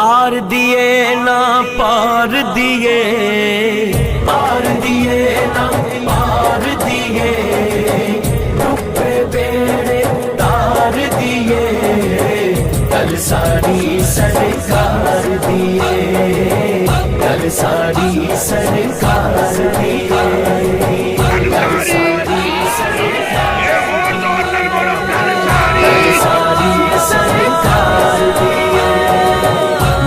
Are दिए ना पार दिए, आर दिए ना पार दिए, डूबे बेड़े तार दिए, कल सारी सरकार दिए, कल सारी सरकार दिए, कल सारी सरकार दिए,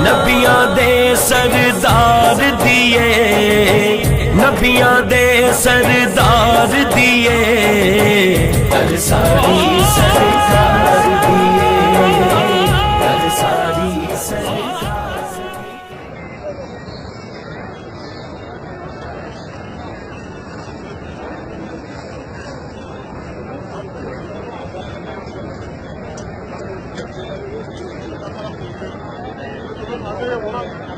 नबियां दे सरदार दिए, नबियां दे सरदार दिए, कल सारी सरकार दिए, कल सारी सरकार। Hadi